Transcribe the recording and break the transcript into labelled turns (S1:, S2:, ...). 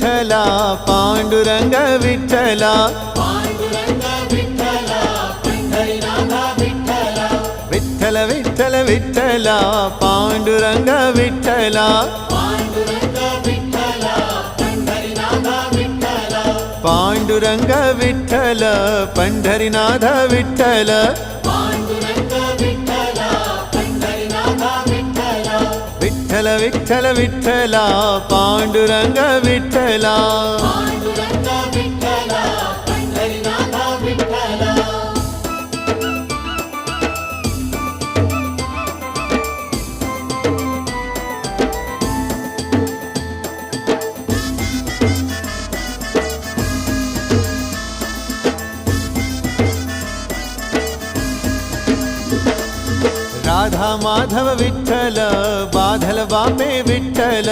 S1: विठ्ठला पांडुरंग विठ्ठला विठ्ठल विठ्ठल विठ्ठला पांडुरंग विठ्ठला पांडुरंग विठ्ठल पंढरीनाथ विठ्ठल विठ्ठल विठ्ठल विठ्ठला पांडुरंग विठ्ठला राधा माधव विठ्ठल बाधल बापे विठ्ठल